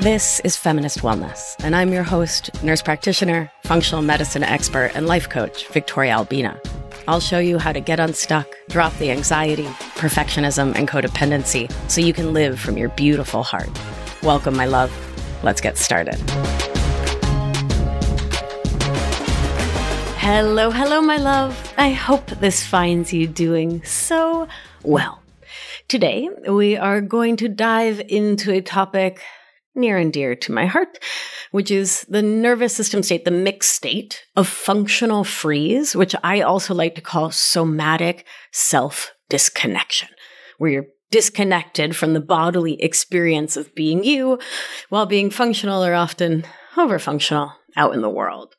This is Feminist Wellness, and I'm your host, nurse practitioner, functional medicine expert, and life coach, Victoria Albina. I'll show you how to get unstuck, drop the anxiety, perfectionism, and codependency so you can live from your beautiful heart. Welcome, my love. Let's get started. Hello, hello, my love. I hope this finds you doing so well. Today, we are going to dive into a topic near and dear to my heart, which is the nervous system state, the mixed state of functional freeze, which I also like to call somatic self-disconnection, where you're disconnected from the bodily experience of being you while being functional or often over-functional out in the world.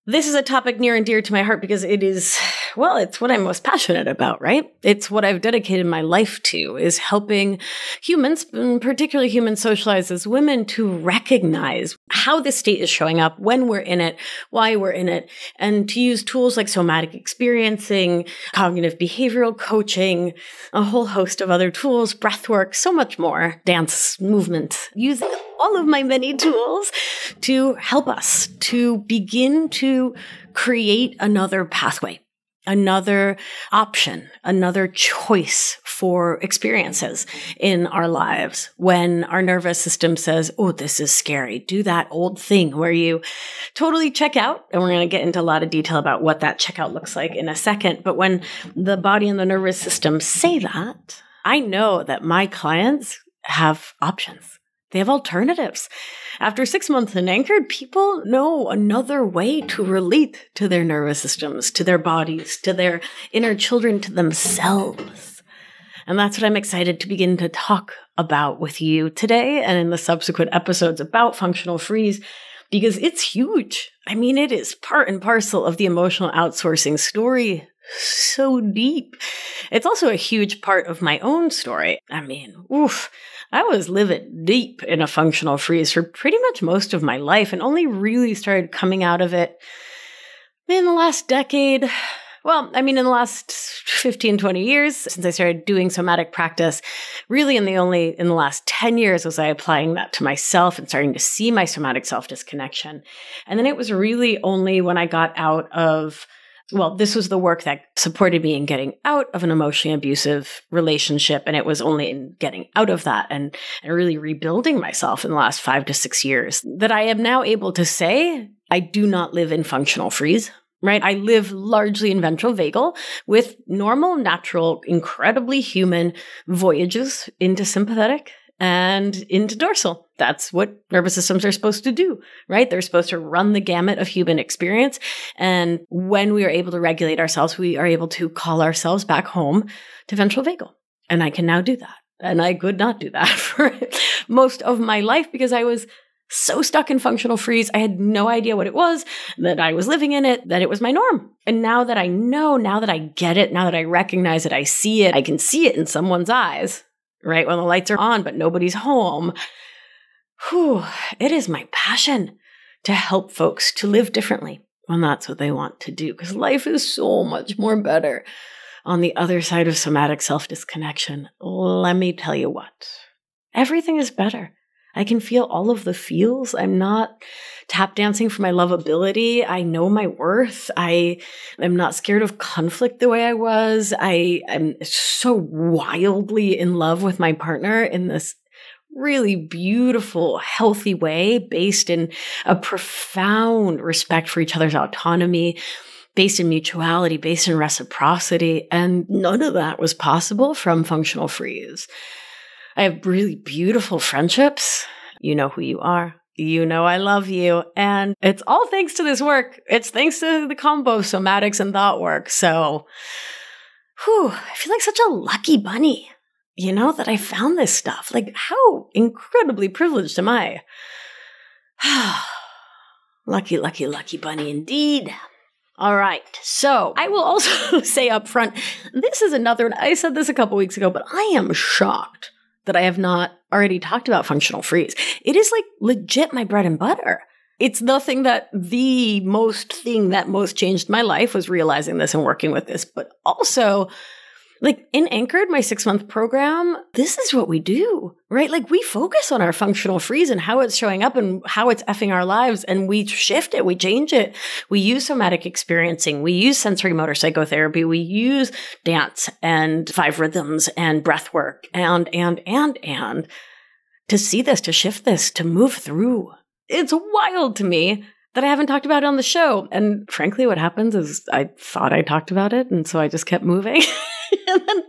This is a topic near and dear to my heart because it is, well, it's what I'm most passionate about, right? It's what I've dedicated my life to, is helping humans, particularly humans socialized as women, to recognize how this state is showing up, when we're in it, why we're in it, and to use tools like somatic experiencing, cognitive behavioral coaching, a whole host of other tools, breathwork, so much more, dance, movement, using all of my many tools to help us to begin to create another pathway, another option, another choice for experiences in our lives when our nervous system says, oh, this is scary. Do that old thing where you totally check out. And we're going to get into a lot of detail about what that checkout looks like in a second. But when the body and the nervous system say that, I know that my clients have options. They have alternatives. After 6 months in Anchored, people know another way to relate to their nervous systems, to their bodies, to their inner children, to themselves. And that's what I'm excited to begin to talk about with you today and in the subsequent episodes about functional freeze, because it's huge. I mean, it is part and parcel of the emotional outsourcing story. So deep. It's also a huge part of my own story. I mean, I was living deep in a functional freeze for pretty much most of my life and only really started coming out of it in the last decade. Well, I mean, in the last 15, 20 years since I started doing somatic practice, really in the last 10 years was I applying that to myself and starting to see my somatic self-disconnection. And then it was really only when I got out of this was the work that supported me in getting out of an emotionally abusive relationship. And it was only in getting out of that and really rebuilding myself in the last 5 to 6 years that I am now able to say, I do not live in functional freeze, right? I live largely in ventral vagal with normal, natural, incredibly human voyages into sympathetic and into dorsal. That's what nervous systems are supposed to do, right? They're supposed to run the gamut of human experience. And when we are able to regulate ourselves, we are able to call ourselves back home to ventral vagal. And I can now do that. And I could not do that for most of my life because I was so stuck in functional freeze. I had no idea what it was, that I was living in it, that it was my norm. And now that I know, now that I get it, now that I recognize it, I see it, I can see it in someone's eyes, right? When the lights are on, but nobody's home. It is my passion to help folks to live differently when that's what they want to do, because life is so much more better on the other side of somatic self-disconnection. Let me tell you what, everything is better. I can feel all of the feels. I'm not tap dancing for my lovability. I know my worth. I am not scared of conflict the way I was. I'm so wildly in love with my partner in this really beautiful, healthy way based in a profound respect for each other's autonomy, based in mutuality, based in reciprocity. And none of that was possible from functional freeze. I have really beautiful friendships. You know who you are. You know I love you. And it's all thanks to this work. It's thanks to the combo of somatics and thought work. So, I feel like such a lucky bunny, that I found this stuff. Like, how incredibly privileged am I? Lucky, lucky, lucky bunny indeed. All right. So I will also say up front, this is another, I said this a couple weeks ago, but I am shocked that I have not already talked about functional freeze. It is like legit my bread and butter. It's nothing that the most changed my life was realizing this and working with this, but also Like in Anchored, my 6-month program, this is what we do, right? Like we focus on our functional freeze and how it's showing up and how it's effing our lives. And we shift it, we change it. We use somatic experiencing. We use sensory motor psychotherapy. We use dance and 5 rhythms and breath work and to see this, to shift this, to move through. It's wild to me that I haven't talked about it on the show. And frankly, what happens is I thought I talked about it. And so I just kept moving. And then,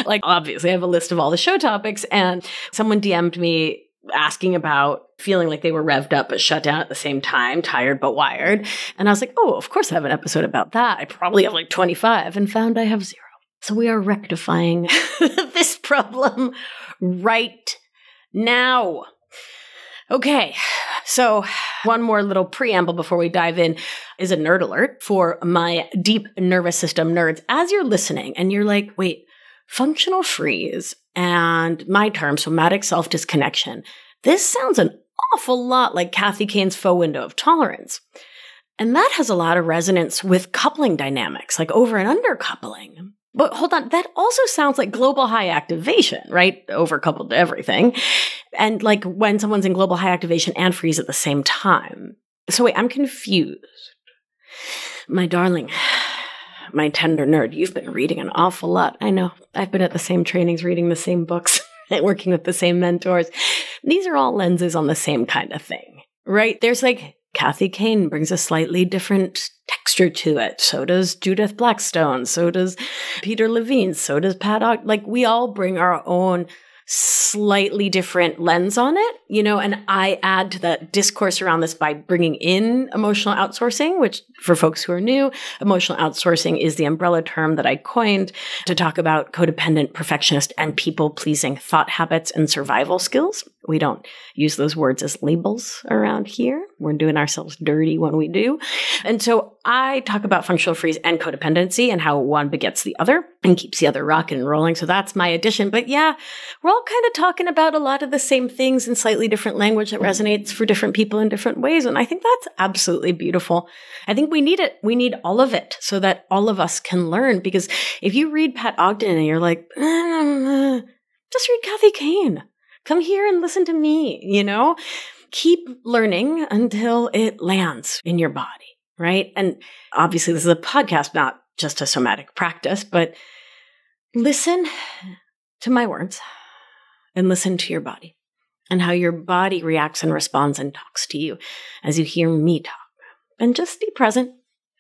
like, obviously I have a list of all the show topics, and someone DM'd me asking about feeling like they were revved up but shut down at the same time, tired but wired. And I was like, oh, of course I have an episode about that. I probably have like 25, and found I have 0. So we are rectifying this problem right now. Okay, so one more little preamble before we dive in is a nerd alert for my deep nervous system nerds. As you're listening and you're like, wait, functional freeze and my term, somatic self-disconnection, this sounds an awful lot like Kathy Kane's faux window of tolerance. And that has a lot of resonance with coupling dynamics, like over and under coupling. But hold on, that also sounds like global high activation, right? Overcoupled to everything. And like when someone's in global high activation and freeze at the same time. So wait, I'm confused. My darling, my tender nerd, you've been reading an awful lot. I know. I've been at the same trainings, reading the same books, working with the same mentors. These are all lenses on the same kind of thing, right? There's like Kathy Kane brings a slightly different texture to it. So does Judith Blackstone. So does Peter Levine. So does Pat Ogden. Like we all bring our own slightly different lens on it, and I add to that discourse around this by bringing in emotional outsourcing, which for folks who are new, emotional outsourcing is the umbrella term that I coined to talk about codependent, perfectionist, and people-pleasing thought habits and survival skills. We don't use those words as labels around here. We're doing ourselves dirty when we do. And so I talk about functional freeze and codependency and how one begets the other and keeps the other rocking and rolling. So that's my addition. But yeah, we're all kind of talking about a lot of the same things in slightly different language that resonates for different people in different ways. And I think that's absolutely beautiful. I think we need it. We need all of it so that all of us can learn. Because if you read Pat Ogden and you're like, just read Kathy Kane. Come here and listen to me, Keep learning until it lands in your body, right? And obviously this is a podcast, not just a somatic practice, but listen to my words and listen to your body and how your body reacts and responds and talks to you as you hear me talk. And just be present.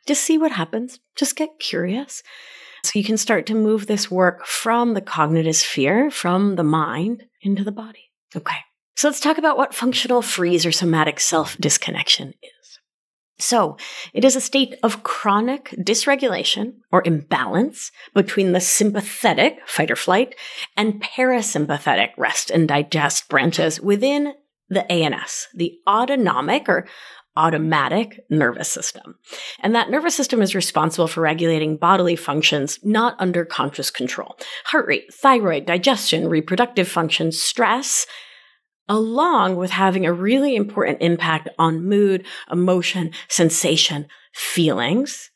Just see what happens. Just get curious. So you can start to move this work from the cognitive sphere, from the mind, into the body. Okay, so let's talk about what functional freeze or somatic self-disconnection is. So it is a state of chronic dysregulation or imbalance between the sympathetic, fight or flight, and parasympathetic, rest and digest branches within the ANS, the autonomic or automatic nervous system. And that nervous system is responsible for regulating bodily functions not under conscious control. Heart rate, thyroid, digestion, reproductive functions, stress, along with having a really important impact on mood, emotion, sensation, feelings.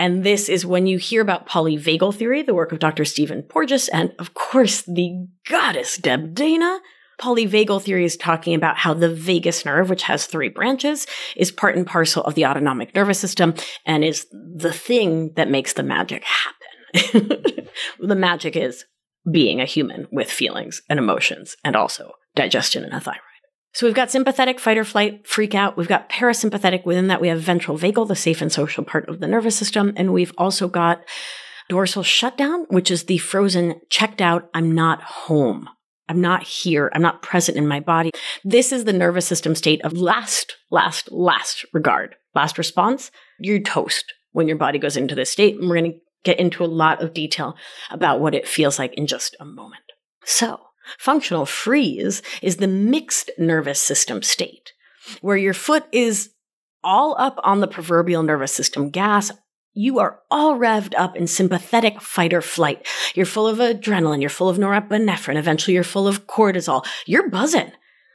And this is when you hear about polyvagal theory, the work of Dr. Stephen Porges, and of course, the goddess Deb Dana. Polyvagal theory is talking about how the vagus nerve, which has 3 branches, is part and parcel of the autonomic nervous system and is the thing that makes the magic happen. The magic is being a human with feelings and emotions and also digestion and a thyroid. So we've got sympathetic, fight or flight, freak out. We've got parasympathetic. Within that, we have ventral vagal, the safe and social part of the nervous system. And we've also got dorsal shutdown, which is the frozen, checked out, I'm not home. I'm not here. I'm not present in my body. This is the nervous system state of last regard. Last response, you're toast when your body goes into this state. And we're going to get into a lot of detail about what it feels like in just a moment. So, functional freeze is the mixed nervous system state, where your foot is all up on the proverbial nervous system gas. You are all revved up in sympathetic fight or flight. You're full of adrenaline. You're full of norepinephrine. Eventually, you're full of cortisol. You're buzzing.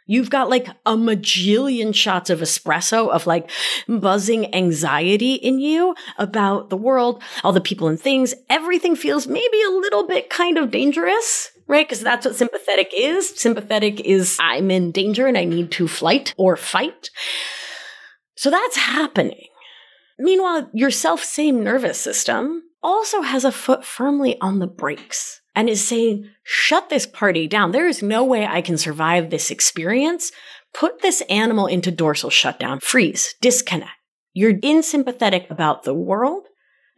You've got like a majillion shots of espresso of like buzzing anxiety in you about the world, all the people and things. Everything feels maybe a little bit kind of dangerous, right? Because that's what sympathetic is. Sympathetic is I'm in danger and I need to flight or fight. So that's happening. Meanwhile, your self-same nervous system also has a foot firmly on the brakes and is saying, shut this party down. There is no way I can survive this experience. Put this animal into dorsal shutdown, freeze, disconnect. You're in sympathetic about the world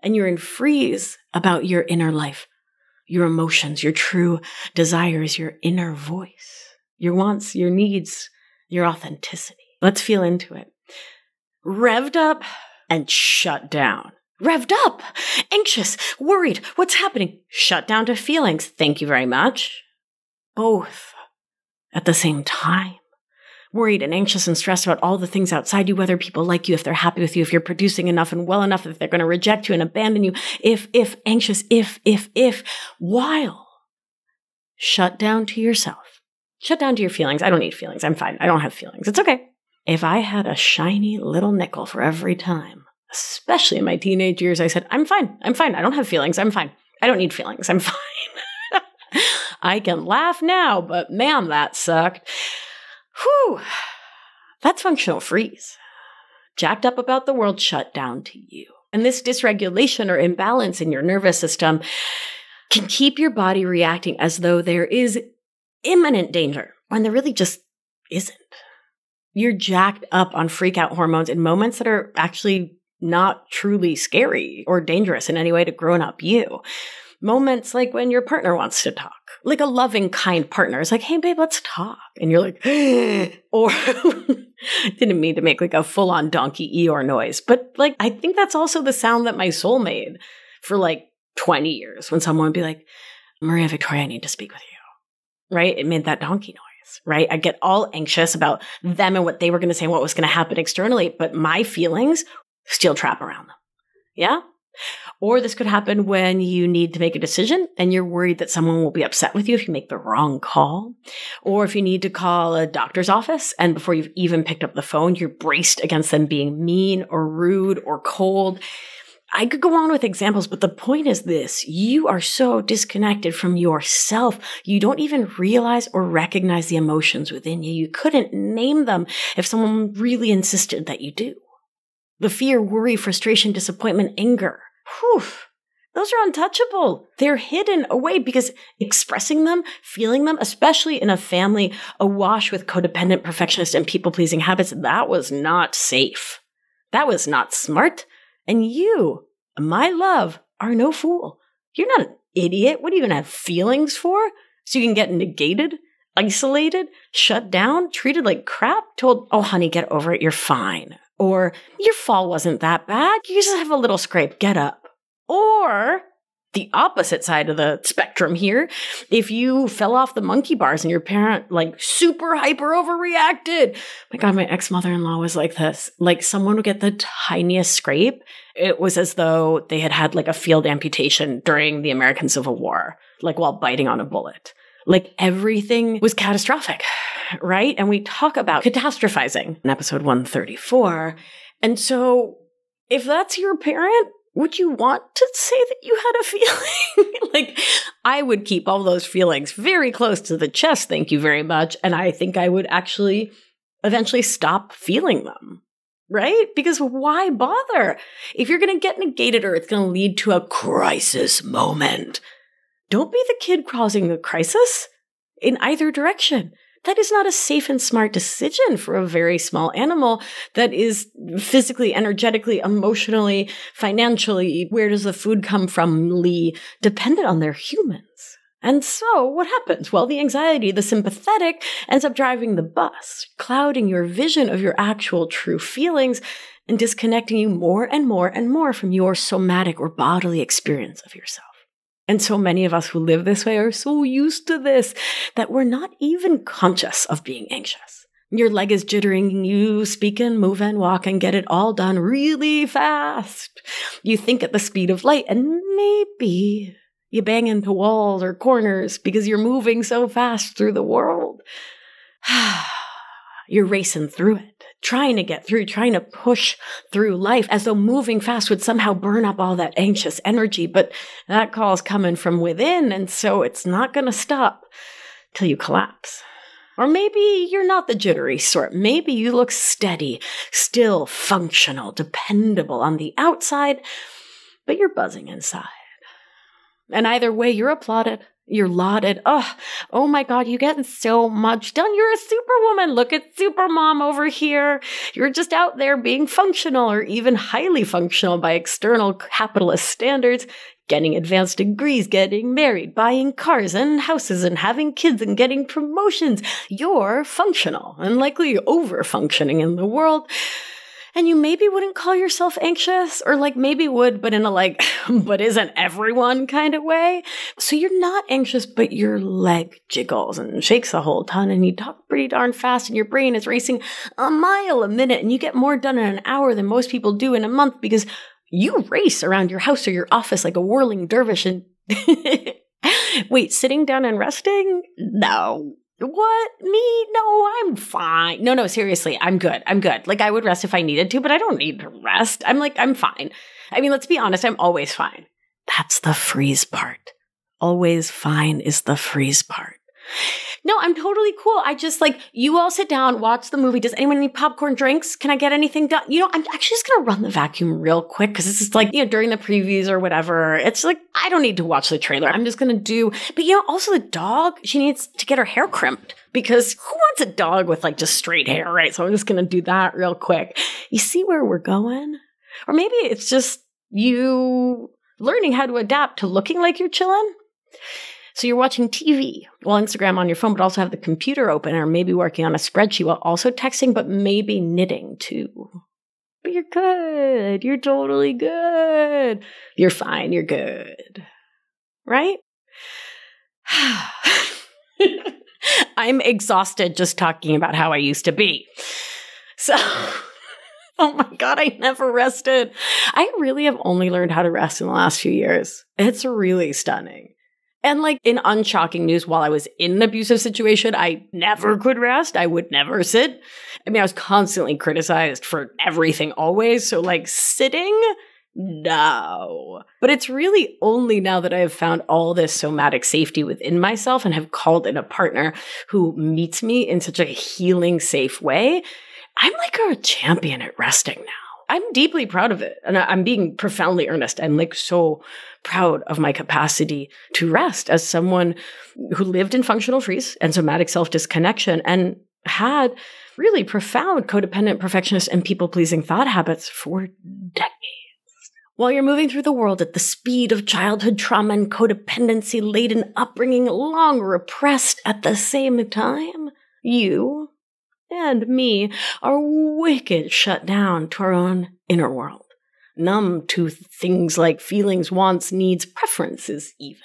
and you're in freeze about your inner life, your emotions, your true desires, your inner voice, your wants, your needs, your authenticity. Let's feel into it. Revved up and shut down. Revved up, anxious, worried. What's happening? Shut down to feelings. Thank you very much. Both at the same time. Worried and anxious and stressed about all the things outside you, whether people like you, if they're happy with you, if you're producing enough and well enough, if they're going to reject you and abandon you. Anxious, while shut down to yourself. Shut down to your feelings. I don't need feelings. I'm fine. I don't have feelings. It's okay. If I had a shiny little nickel for every time, especially in my teenage years, I said, I'm fine. I don't have feelings. I'm fine. I don't need feelings. I'm fine. I can laugh now, but man, that sucked. Whew. That's functional freeze. Jacked up about the world, shut down to you. And this dysregulation or imbalance in your nervous system can keep your body reacting as though there is imminent danger when there really just isn't. You're jacked up on freak out hormones in moments that are actually not truly scary or dangerous in any way to grown-up you. Moments like when your partner wants to talk, like a loving, kind partner is like, hey, babe, let's talk. And you're like, or didn't mean to make like a full-on donkey Eeyore noise. But like, I think that's also the sound that my soul made for like 20 years when someone would be like, Maria, Victoria, I need to speak with you. Right? It made that donkey noise. Right? I get all anxious about them and what they were going to say and what was going to happen externally, but my feelings steel trap around them. Yeah? Or this could happen when you need to make a decision and you're worried that someone will be upset with you if you make the wrong call. Or if you need to call a doctor's office and before you've even picked up the phone, you're braced against them being mean or rude or cold. I could go on with examples, but the point is this. You are so disconnected from yourself. You don't even realize or recognize the emotions within you. You couldn't name them if someone really insisted that you do. The fear, worry, frustration, disappointment, anger. Whew. Those are untouchable. They're hidden away because expressing them, feeling them, especially in a family awash with codependent, perfectionist, and people-pleasing habits, that was not safe. That was not smart. And you, my love, are no fool. You're not an idiot. What are you going to have feelings for? So you can get negated, isolated, shut down, treated like crap, told, oh, honey, get over it. You're fine. Or your fall wasn't that bad. You just have a little scrape. Get up. Or the opposite side of the spectrum here, if you fell off the monkey bars and your parent like super hyper overreacted. My God, my ex-mother-in-law was like this. Like someone would get the tiniest scrape. It was as though they had had like a field amputation during the American Civil War, like while biting on a bullet. Like everything was catastrophic, right? And we talk about catastrophizing in episode 134. And so if that's your parent, would you want to say that you had a feeling? Like, I would keep all those feelings very close to the chest, thank you very much. And I think I would actually eventually stop feeling them, right? Because why bother? If you're going to get negated or it's going to lead to a crisis moment, don't be the kid causing the crisis in either direction. That is not a safe and smart decision for a very small animal that is physically, energetically, emotionally, financially, where does the food come from, dependent on their humans. And so what happens? Well, the anxiety, the sympathetic, ends up driving the bus, clouding your vision of your actual true feelings and disconnecting you more and more and more from your somatic or bodily experience of yourself. And so many of us who live this way are so used to this that we're not even conscious of being anxious. Your leg is jittering, you speak and move and walk and get it all done really fast. You think at the speed of light and maybe you bang into walls or corners because you're moving so fast through the world. You're racing through it, trying to get through, trying to push through life as though moving fast would somehow burn up all that anxious energy. But that call's coming from within, and so it's not going to stop till you collapse. Or maybe you're not the jittery sort. Maybe you look steady, still functional, dependable on the outside, but you're buzzing inside. And either way, you're applauded. You're lauded. Oh my God, you get so much done. You're a superwoman. Look at Supermom over here. You're just out there being functional or even highly functional by external capitalist standards, getting advanced degrees, getting married, buying cars and houses and having kids and getting promotions. You're functional and likely over-functioning in the world. And you maybe wouldn't call yourself anxious, or maybe would, but in a but isn't everyone kind of way. So you're not anxious, but your leg jiggles and shakes a whole ton, and you talk pretty darn fast, and your brain is racing a mile a minute, and you get more done in an hour than most people do in a month because you race around your house or your office like a whirling dervish. And wait, sitting down and resting? No. What? Me? No, I'm fine. No, seriously, I'm good. I would rest if I needed to, but I don't need to rest. I'm fine. I mean, let's be honest, I'm always fine. That's the freeze part. Always fine is the freeze part. No, I'm totally cool. I just you all sit down, watch the movie. Does anyone need popcorn drinks? Can I get anything done? I'm actually just going to run the vacuum real quick because this is during the previews or whatever. It's I don't need to watch the trailer. I'm just going to do, but also the dog, she needs to get her hair crimped because who wants a dog with just straight hair, right? So I'm just going to do that real quick. You see where we're going? Or maybe it's just you learning how to adapt to looking like you're chilling. So you're watching TV while Instagram on your phone, but also have the computer open, or maybe working on a spreadsheet while also texting, but maybe knitting too. But you're good. You're totally good. You're fine. You're good. Right? I'm exhausted just talking about how I used to be. So, oh my God, I never rested. I really have only learned how to rest in the last few years. It's really stunning. And in unshocking news, while I was in an abusive situation, I never could rest. I would never sit. I mean, I was constantly criticized for everything always. So sitting, no. But it's really only now that I have found all this somatic safety within myself and have called in a partner who meets me in such a healing, safe way. I'm a champion at resting now. I'm deeply proud of it. And I'm being profoundly earnest and so proud of my capacity to rest as someone who lived in functional freeze and somatic self-disconnection and had really profound codependent, perfectionist, and people-pleasing thought habits for decades. While you're moving through the world at the speed of childhood trauma and codependency-laden upbringing, long repressed at the same time, you and me are wicked shut down to our own inner world, numb to things like feelings, wants, needs, preferences even.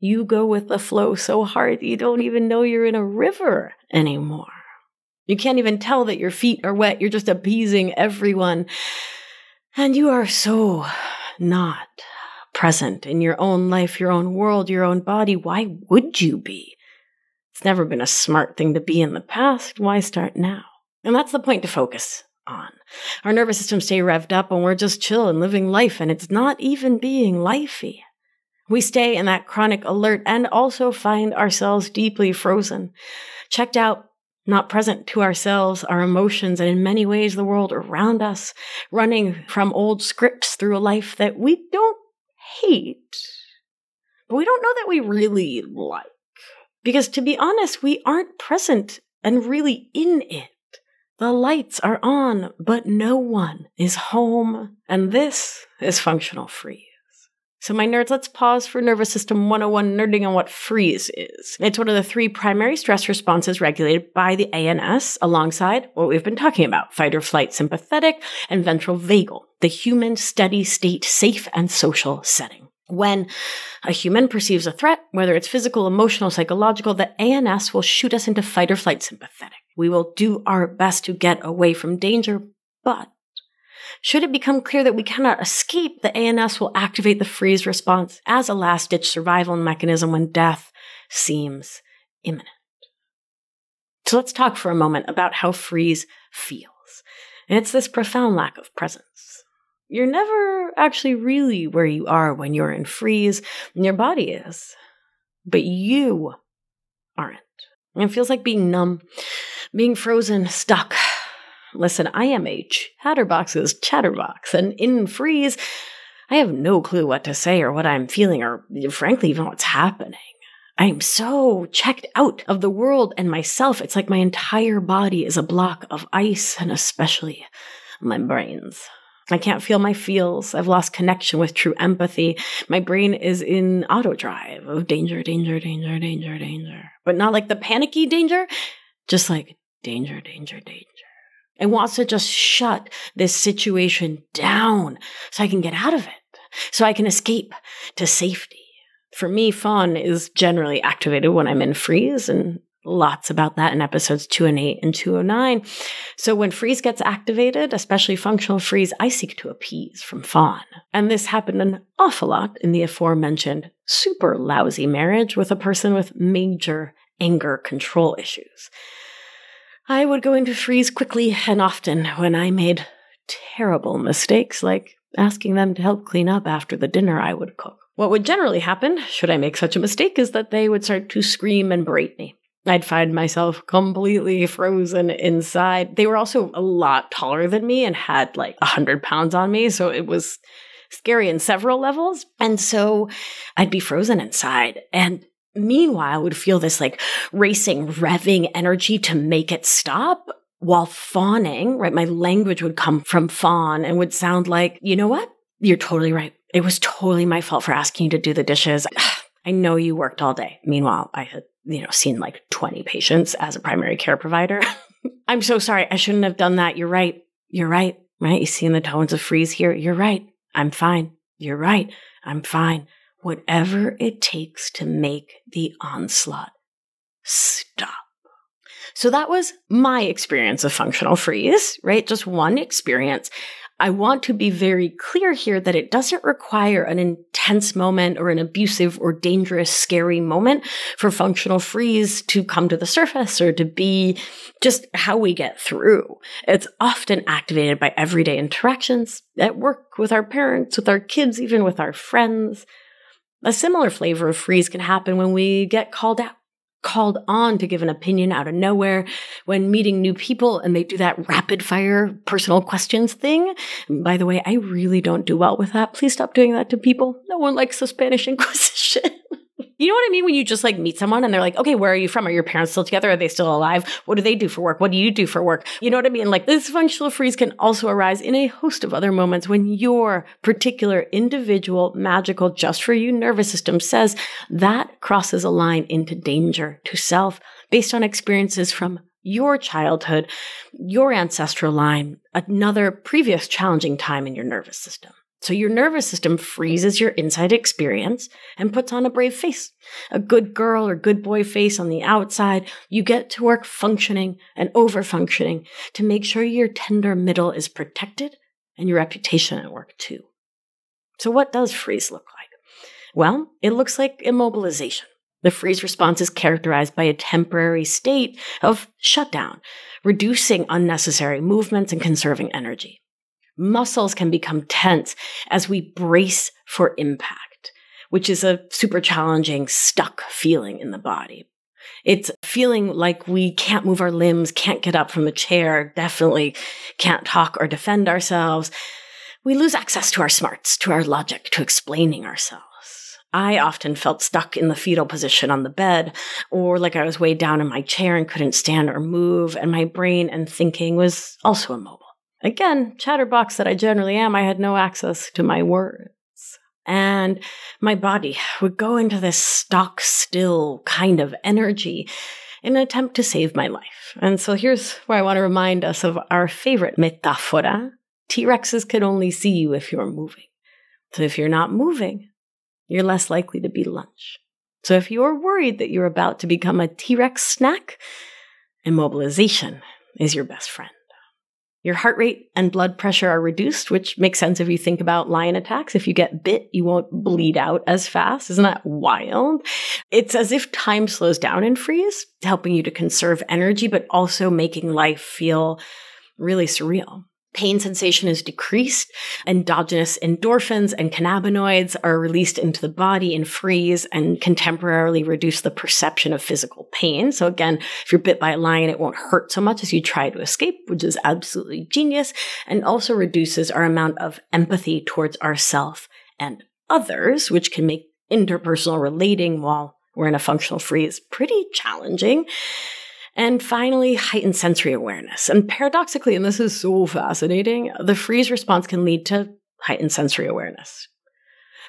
You go with the flow so hard that you don't even know you're in a river anymore. You can't even tell that your feet are wet. You're just appeasing everyone. And you are so not present in your own life, your own world, your own body. Why would you be? It's never been a smart thing to be in the past. Why start now? And that's the point to focus on. Our nervous systems stay revved up and we're just chill and living life, and it's not even being lifey. We stay in that chronic alert and also find ourselves deeply frozen, checked out, not present to ourselves, our emotions, and in many ways the world around us, running from old scripts through a life that we don't hate, but we don't know that we really like. Because to be honest, we aren't present and really in it. The lights are on, but no one is home. And this is functional freeze. So my nerds, let's pause for Nervous System 101 nerding on what freeze is. It's one of the 3 primary stress responses regulated by the ANS alongside what we've been talking about, fight or flight sympathetic and ventral vagal, the human steady state safe and social setting. When a human perceives a threat, whether it's physical, emotional, psychological, the ANS will shoot us into fight or flight sympathetic. We will do our best to get away from danger, but should it become clear that we cannot escape, the ANS will activate the freeze response as a last-ditch survival mechanism when death seems imminent. So let's talk for a moment about how freeze feels. And it's this profound lack of presence. You're never actually really where you are when you're in freeze, and your body is. But you aren't. And it feels like being numb, being frozen, stuck. Listen, I am a chatterbox's chatterbox, and in freeze, I have no clue what to say or what I'm feeling or frankly even what's happening. I am so checked out of the world and myself. It's like my entire body is a block of ice, and especially my brains. I can't feel my feels. I've lost connection with true empathy. My brain is in auto drive of danger, danger, danger, danger, danger. But not like the panicky danger, just like danger, danger, danger. It wants to just shut this situation down so I can get out of it, so I can escape to safety. For me, fawn is generally activated when I'm in freeze, and lots about that in episodes 208 and 209. So when freeze gets activated, especially functional freeze, I seek to appease from fawn. And this happened an awful lot in the aforementioned super lousy marriage with a person with major anger control issues. I would go into freeze quickly and often when I made terrible mistakes, like asking them to help clean up after the dinner I would cook. What would generally happen, should I make such a mistake, is that they would start to scream and berate me. I'd find myself completely frozen inside. They were also a lot taller than me and had like 100 pounds on me, so it was scary in several levels. And so I'd be frozen inside. And meanwhile, I would feel this like racing, revving energy to make it stop while fawning, right? My language would come from fawn and would sound like, you know what? You're totally right. It was totally my fault for asking you to do the dishes. I know you worked all day. Meanwhile, I had, seen like 20 patients as a primary care provider. I'm so sorry. I shouldn't have done that. You're right. You're right. Right? You see in the tones of freeze here. You're right. I'm fine. You're right. I'm fine. Whatever it takes to make the onslaught stop. So that was my experience of functional freeze, right? Just one experience. I want to be very clear here that it doesn't require an intense moment or an abusive or dangerous, scary moment for functional freeze to come to the surface or to be just how we get through. It's often activated by everyday interactions at work, with our parents, with our kids, even with our friends. A similar flavor of freeze can happen when we get called on to give an opinion out of nowhere, when meeting new people and they do that rapid fire personal questions thing. And by the way, I really don't do well with that. Please stop doing that to people. No one likes the Spanish Inquisition. You know what I mean? When you just like meet someone and they're like, okay, where are you from? Are your parents still together? Are they still alive? What do they do for work? What do you do for work? You know what I mean? Like this functional freeze can also arise in a host of other moments when your particular individual, magical, just for you nervous system says that crosses a line into danger to self based on experiences from your childhood, your ancestral line, another previous challenging time in your nervous system. So your nervous system freezes your inside experience and puts on a brave face, a good girl or good boy face on the outside. You get to work functioning and over-functioning to make sure your tender middle is protected and your reputation at work too. So what does freeze look like? Well, it looks like immobilization. The freeze response is characterized by a temporary state of shutdown, reducing unnecessary movements and conserving energy. Muscles can become tense as we brace for impact, which is a super challenging, stuck feeling in the body. It's feeling like we can't move our limbs, can't get up from a chair, definitely can't talk or defend ourselves. We lose access to our smarts, to our logic, to explaining ourselves. I often felt stuck in the fetal position on the bed, or like I was weighed down in my chair and couldn't stand or move, and my brain and thinking was also immobile. Again, chatterbox that I generally am, I had no access to my words. And my body would go into this stock still kind of energy in an attempt to save my life. And so here's where I want to remind us of our favorite metáfora. T-Rexes can only see you if you're moving. So if you're not moving, you're less likely to be lunch. So if you're worried that you're about to become a T-Rex snack, immobilization is your best friend. Your heart rate and blood pressure are reduced, which makes sense if you think about lion attacks. If you get bit, you won't bleed out as fast. Isn't that wild? It's as if time slows down in freeze, helping you to conserve energy, but also making life feel really surreal. Pain sensation is decreased. Endogenous endorphins and cannabinoids are released into the body in freeze and can temporarily reduce the perception of physical pain. So again, if you're bit by a lion, it won't hurt so much as you try to escape, which is absolutely genius, and also reduces our amount of empathy towards ourselves and others, which can make interpersonal relating while we're in a functional freeze pretty challenging. And finally, heightened sensory awareness. And paradoxically, and this is so fascinating, the freeze response can lead to heightened sensory awareness.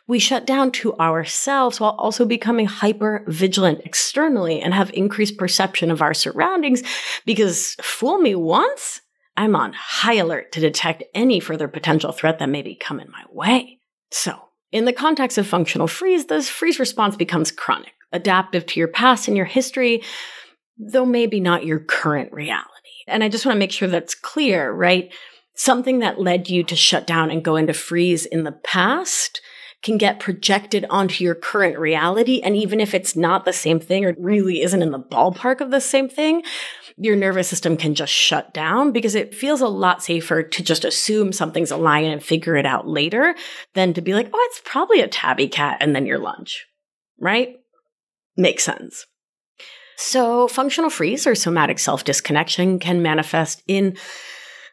We shut down to ourselves while also becoming hyper vigilant externally and have increased perception of our surroundings because fool me once, I'm on high alert to detect any further potential threat that may be coming my way. So, in the context of functional freeze, this freeze response becomes chronic, adaptive to your past and your history, though maybe not your current reality. And I just want to make sure that's clear, right? Something that led you to shut down and go into freeze in the past can get projected onto your current reality. And even if it's not the same thing or really isn't in the ballpark of the same thing, your nervous system can just shut down because it feels a lot safer to just assume something's a lion and figure it out later than to be like, oh, it's probably a tabby cat and then your lunch, right? Makes sense. So functional freeze or somatic self-disconnection can manifest in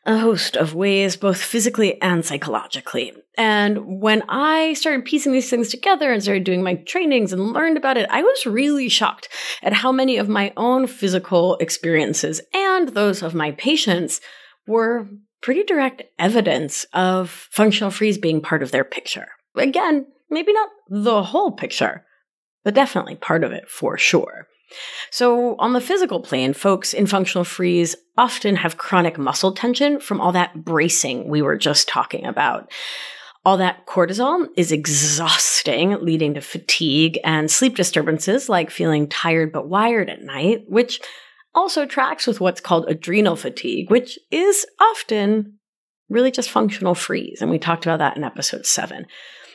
a host of ways, both physically and psychologically. And when I started piecing these things together and started doing my trainings and learned about it, I was really shocked at how many of my own physical experiences and those of my patients were pretty direct evidence of functional freeze being part of their picture. Again, maybe not the whole picture, but definitely part of it for sure. So on the physical plane, folks in functional freeze often have chronic muscle tension from all that bracing we were just talking about. All that cortisol is exhausting, leading to fatigue and sleep disturbances like feeling tired but wired at night, which also tracks with what's called adrenal fatigue, which is often really just functional freeze. And we talked about that in episode 7.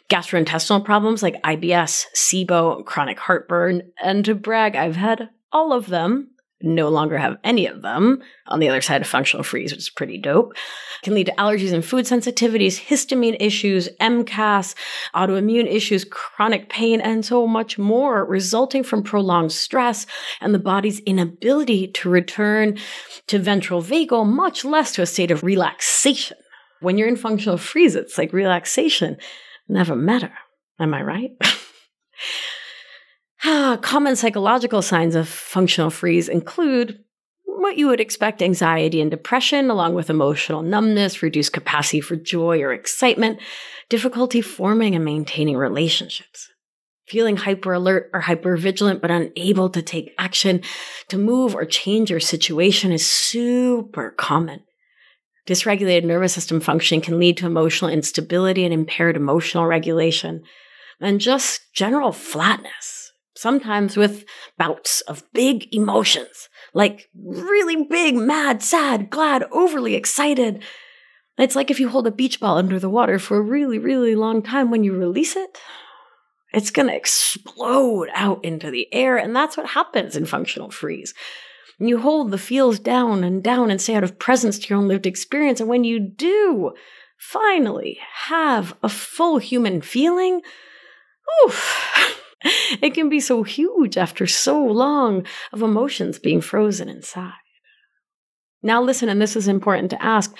Gastrointestinal problems like IBS, SIBO, chronic heartburn, and to brag, I've had all of them, no longer have any of them, on the other side of functional freeze, which is pretty dope. Can lead to allergies and food sensitivities, histamine issues, MCAS, autoimmune issues, chronic pain, and so much more, resulting from prolonged stress and the body's inability to return to ventral vagal, much less to a state of relaxation. When you're in functional freeze, it's like relaxation never matter. Am I right? Common psychological signs of functional freeze include what you would expect: anxiety and depression, along with emotional numbness, reduced capacity for joy or excitement, difficulty forming and maintaining relationships. Feeling hyper alert or hyper vigilant but unable to take action to move or change your situation is super common. Dysregulated nervous system function can lead to emotional instability and impaired emotional regulation, and just general flatness, sometimes with bouts of big emotions, like really big, mad, sad, glad, overly excited. It's like if you hold a beach ball under the water for a really, really long time, when you release it, it's going to explode out into the air, and that's what happens in functional freeze. You hold the feels down and stay out of presence to your own lived experience. And when you do finally have a full human feeling, it can be so huge after so long of emotions being frozen inside. Now listen, and this is important to ask,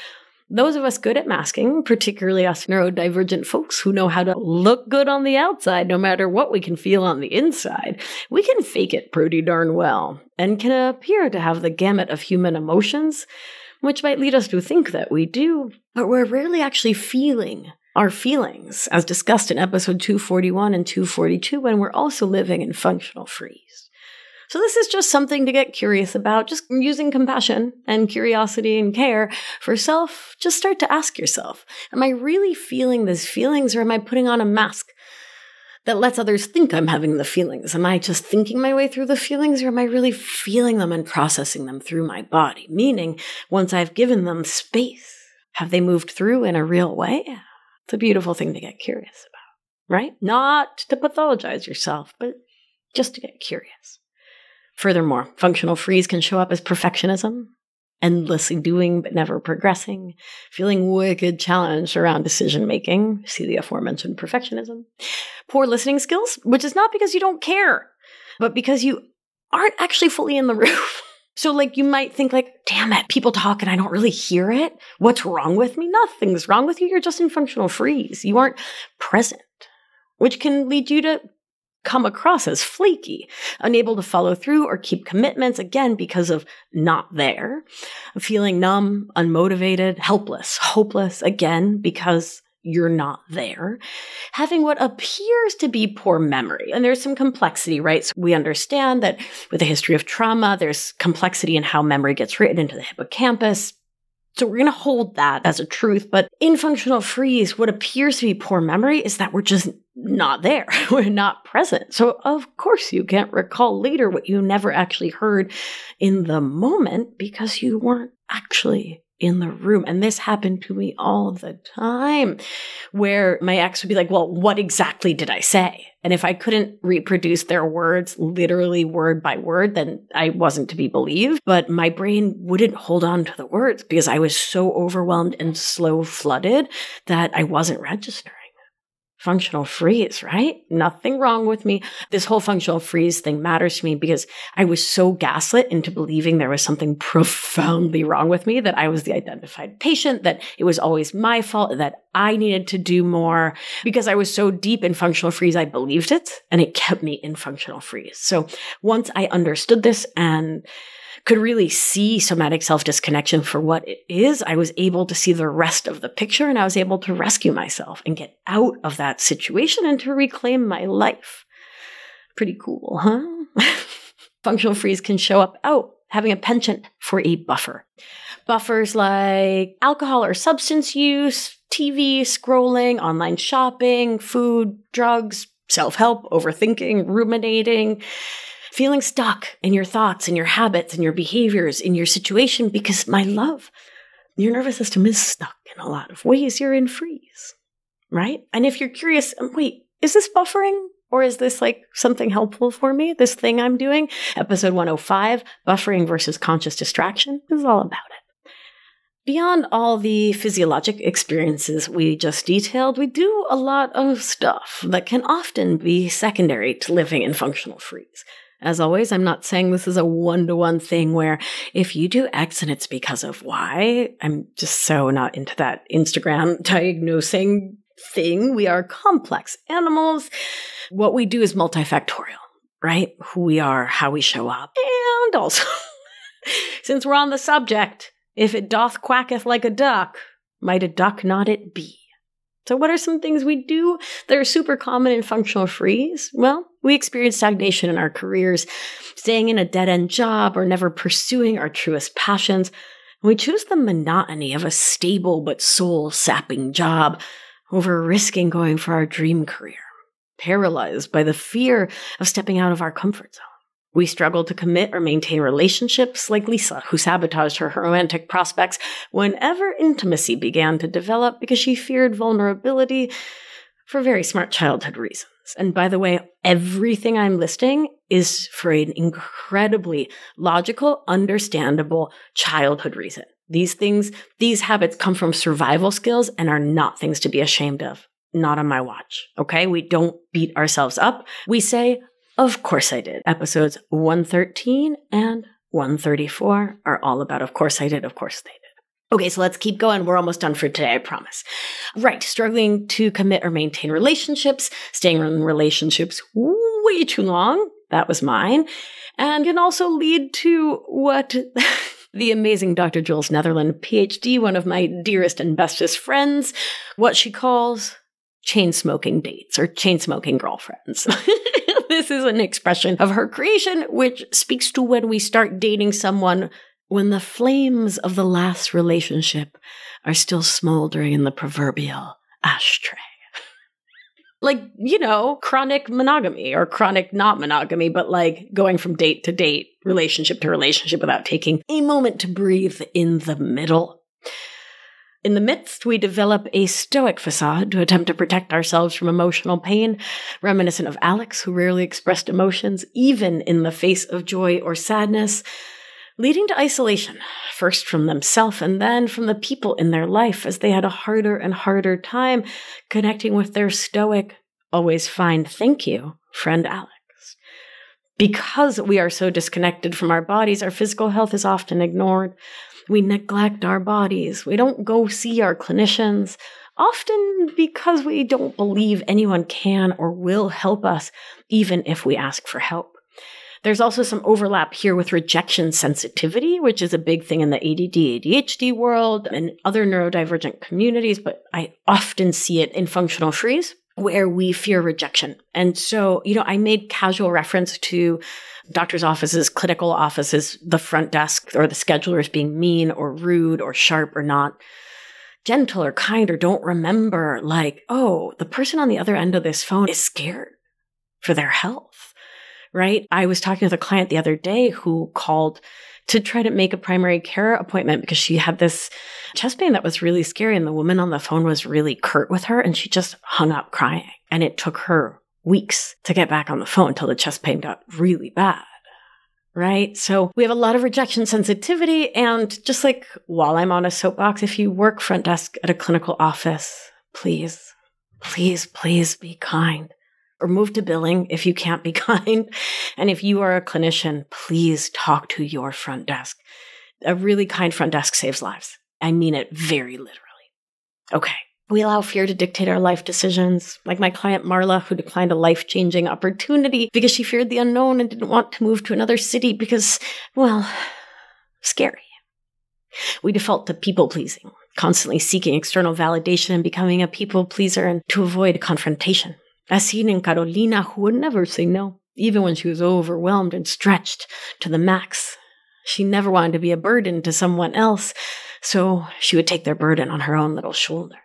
those of us good at masking, particularly us neurodivergent folks who know how to look good on the outside no matter what we can feel on the inside, we can fake it pretty darn well and can appear to have the gamut of human emotions, which might lead us to think that we do, but we're rarely actually feeling our feelings, as discussed in episode 241 and 242, when we're also living in functional freeze. So this is just something to get curious about, just using compassion and curiosity and care for self. Just start to ask yourself, am I really feeling these feelings, or am I putting on a mask that lets others think I'm having the feelings? Am I just thinking my way through the feelings, or am I really feeling them and processing them through my body? Meaning, once I've given them space Have they moved through in a real way? It's a beautiful thing to get curious about, right? Not to pathologize yourself, but just to get curious. Furthermore, functional freeze can show up as perfectionism, endlessly doing but never progressing, feeling wicked challenged around decision-making. See the aforementioned perfectionism. Poor listening skills, which is not because you don't care, but because you aren't actually fully in the room. So like you might think like, damn it, people talk and I don't really hear it. What's wrong with me? Nothing's wrong with you. You're just in functional freeze. You aren't present, which can lead you to come across as flaky, unable to follow through or keep commitments, again, because of not there. Feeling numb, unmotivated, helpless, hopeless, again, because you're not there. Having what appears to be poor memory. And there's some complexity, right? So we understand that with a history of trauma, there's complexity in how memory gets written into the hippocampus. So we're going to hold that as a truth. But in functional freeze, what appears to be poor memory is that we're just not there. We're not present. So of course you can't recall later what you never actually heard in the moment because you weren't actually in the room. And this happened to me all the time, where my ex would be like, well, what exactly did I say? And if I couldn't reproduce their words literally word by word, then I wasn't to be believed. But my brain wouldn't hold on to the words because I was so overwhelmed and slow flooded that I wasn't registering. Functional freeze, right? Nothing wrong with me. This whole functional freeze thing matters to me because I was so gaslit into believing there was something profoundly wrong with me, that I was the identified patient, that it was always my fault, that I needed to do more. Because I was so deep in functional freeze, I believed it, and it kept me in functional freeze. So once I understood this and could really see somatic self-disconnection for what it is, I was able to see the rest of the picture, and I was able to rescue myself and get out of that situation and to reclaim my life. Pretty cool, huh? Functional freeze can show up having a penchant for a buffer. Buffers like alcohol or substance use, TV, scrolling, online shopping, food, drugs, self-help, overthinking, ruminating, feeling stuck in your thoughts and your habits and your behaviors in your situation because, my love, your nervous system is stuck in a lot of ways. You're in freeze, right? And if you're curious, wait, is this buffering or is this like something helpful for me? This thing I'm doing? Episode 105, buffering versus conscious distraction, is all about it. Beyond all the physiologic experiences we just detailed, we do a lot of stuff that can often be secondary to living in functional freeze. As always, I'm not saying this is a one-to-one thing where if you do X and it's because of Y. I'm just so not into that Instagram diagnosing thing. We are complex animals. What we do is multifactorial, right? Who we are, how we show up. And also, since we're on the subject, if it doth quacketh like a duck, might a duck not it be? So what are some things we do that are super common in functional freeze? Well, we experience stagnation in our careers, staying in a dead-end job or never pursuing our truest passions. And we choose the monotony of a stable but soul-sapping job over risking going for our dream career, paralyzed by the fear of stepping out of our comfort zone. We struggle to commit or maintain relationships like Lisa, who sabotaged her romantic prospects whenever intimacy began to develop because she feared vulnerability for very smart childhood reasons. And by the way, everything I'm listing is for an incredibly logical, understandable childhood reason. These habits come from survival skills and are not things to be ashamed of. Not on my watch, okay? We don't beat ourselves up. We say, of course I did. Episodes 113 and 134 are all about of course I did, of course they did. Okay, so let's keep going. We're almost done for today, I promise. Right, struggling to commit or maintain relationships, staying in relationships way too long. That was mine. And can also lead to what the amazing Dr. Jules Netherland, PhD, one of my dearest and bestest friends, what she calls chain-smoking dates or chain-smoking girlfriends. This is an expression of her creation, which speaks to when we start dating someone when the flames of the last relationship are still smoldering in the proverbial ashtray. Like, chronic monogamy or chronic not monogamy, but like going from date to date, relationship to relationship without taking a moment to breathe in the middle. In the midst, we develop a stoic facade to attempt to protect ourselves from emotional pain, reminiscent of Alex, who rarely expressed emotions, even in the face of joy or sadness, leading to isolation, first from themselves and then from the people in their life, as they had a harder and harder time connecting with their stoic, always fine, thank you, friend Alex. Because we are so disconnected from our bodies, our physical health is often ignored. We neglect our bodies. We don't go see our clinicians, often because we don't believe anyone can or will help us, even if we ask for help. There's also some overlap here with rejection sensitivity, which is a big thing in the ADD, ADHD world and other neurodivergent communities, but I often see it in functional freeze, where we fear rejection. And so, I made casual reference to doctor's offices, clinical offices, the front desk or the schedulers being mean or rude or sharp or not gentle or kind or don't remember, the person on the other end of this phone is scared for their health, right? I was talking with a client the other day who called to try to make a primary care appointment because she had this chest pain that was really scary, and the woman on the phone was really curt with her, and she just hung up crying. And it took her weeks to get back on the phone until the chest pain got really bad, right? So we have a lot of rejection sensitivity, and just like while I'm on a soapbox, if you work front desk at a clinical office, please, please, please be kind. Or move to billing if you can't be kind. And if you are a clinician, please talk to your front desk. A really kind front desk saves lives. I mean it very literally. Okay. We allow fear to dictate our life decisions, like my client Marla, who declined a life-changing opportunity because she feared the unknown and didn't want to move to another city because, scary. We default to people-pleasing, constantly seeking external validation and becoming a people-pleaser and to avoid confrontation. As seen in Carolina, who would never say no, even when she was overwhelmed and stretched to the max. She never wanted to be a burden to someone else, so she would take their burden on her own little shoulders.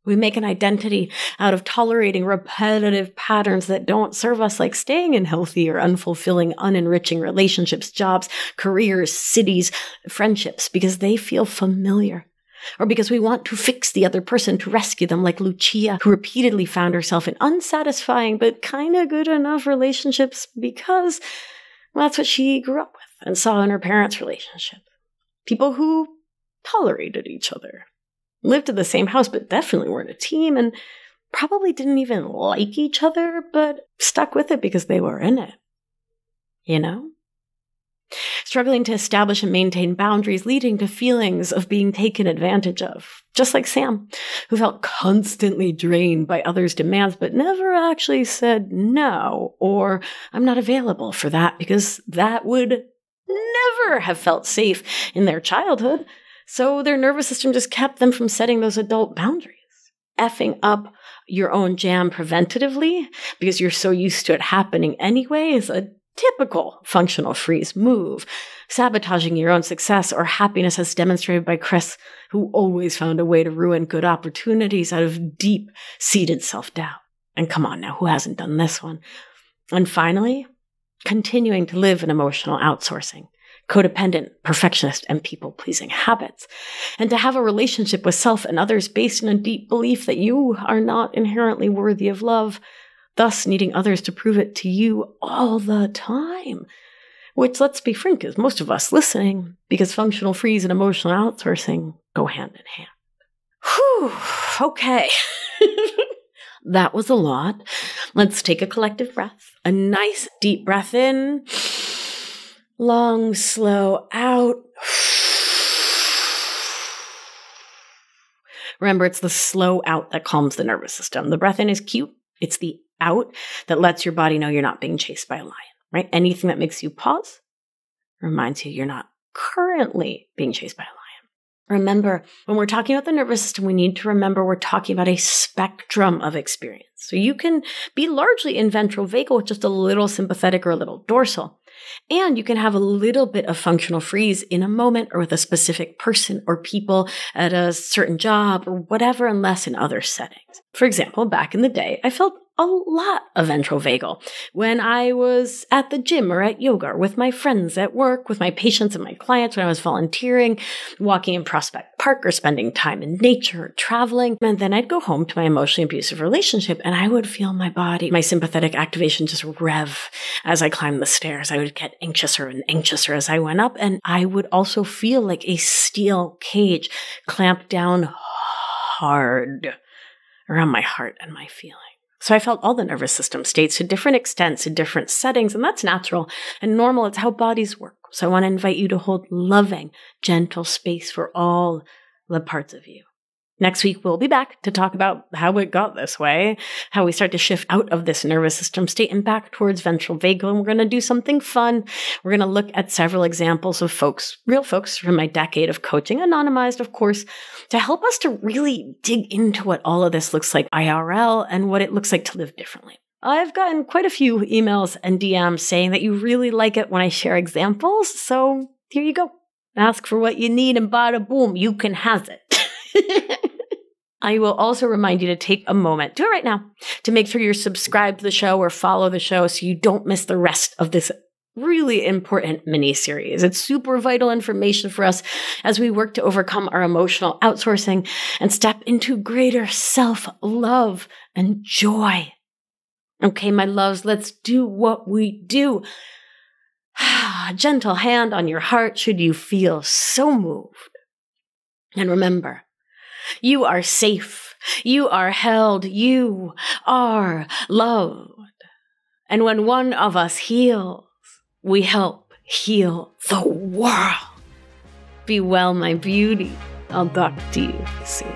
We make an identity out of tolerating repetitive patterns that don't serve us, like staying in healthy or unfulfilling, unenriching relationships, jobs, careers, cities, friendships, because they feel familiar. Or because we want to fix the other person to rescue them, like Lucia, who repeatedly found herself in unsatisfying but kind of good enough relationships because that's what she grew up with and saw in her parents' relationship. People who tolerated each other, lived in the same house but definitely weren't a team, and probably didn't even like each other but stuck with it because they were in it. Struggling to establish and maintain boundaries, leading to feelings of being taken advantage of. Just like Sam, who felt constantly drained by others' demands, but never actually said no, or I'm not available for that, because that would never have felt safe in their childhood. So their nervous system just kept them from setting those adult boundaries. Effing up your own jam preventatively, because you're so used to it happening anyway, is a typical functional freeze move. Sabotaging your own success or happiness, as demonstrated by Chris, who always found a way to ruin good opportunities out of deep-seated self-doubt. And come on now, who hasn't done this one? And finally, continuing to live in emotional outsourcing, codependent, perfectionist, and people-pleasing habits, and to have a relationship with self and others based on a deep belief that you are not inherently worthy of love, thus needing others to prove it to you all the time. Which, let's be frank, is most of us listening, because functional freeze and emotional outsourcing go hand in hand. Whew, okay. That was a lot. Let's take a collective breath. A nice deep breath in. Long, slow out. Remember, it's the slow out that calms the nervous system. The breath in is cute. It's the out that lets your body know you're not being chased by a lion, right? Anything that makes you pause reminds you you're not currently being chased by a lion. Remember, when we're talking about the nervous system, we need to remember we're talking about a spectrum of experience. So you can be largely in ventral vagal with just a little sympathetic or a little dorsal. And you can have a little bit of functional freeze in a moment or with a specific person or people at a certain job or whatever, and less in other settings. For example, back in the day, I felt a lot of ventral vagal when I was at the gym or at yoga or with my friends at work, with my patients and my clients, when I was volunteering, walking in Prospect Park or spending time in nature or traveling. And then I'd go home to my emotionally abusive relationship and I would feel my body, my sympathetic activation just rev as I climbed the stairs. I would get anxiouser and anxiouser as I went up. And I would also feel like a steel cage clamped down hard around my heart and my feeling. So I felt all the nervous system states to different extents, in different settings, and that's natural and normal. It's how bodies work. So I want to invite you to hold loving, gentle space for all the parts of you. Next week, we'll be back to talk about how it got this way, how we start to shift out of this nervous system state and back towards ventral vagal. And we're going to do something fun. We're going to look at several examples of folks, real folks from my decade of coaching, anonymized, of course, to help us to really dig into what all of this looks like IRL and what it looks like to live differently. I've gotten quite a few emails and DMs saying that you really like it when I share examples. So here you go. Ask for what you need and bada boom, you can have it. I will also remind you to take a moment, do it right now, to make sure you're subscribed to the show or follow the show so you don't miss the rest of this really important mini-series. It's super vital information for us as we work to overcome our emotional outsourcing and step into greater self-love and joy. Okay, my loves, let's do what we do. Gentle hand on your heart should you feel so moved. And remember, you are safe. You are held. You are loved. And when one of us heals, we help heal the world. Be well, my beauty. I'll talk to you soon.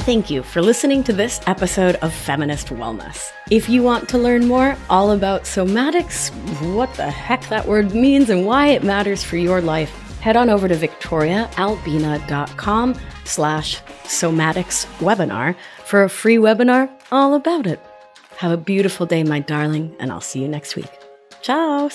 Thank you for listening to this episode of Feminist Wellness. If you want to learn more all about somatics, what the heck that word means and why it matters for your life, head on over to victoriaalbina.com/somaticswebinar for a free webinar all about it. Have a beautiful day, my darling, and I'll see you next week. Ciao!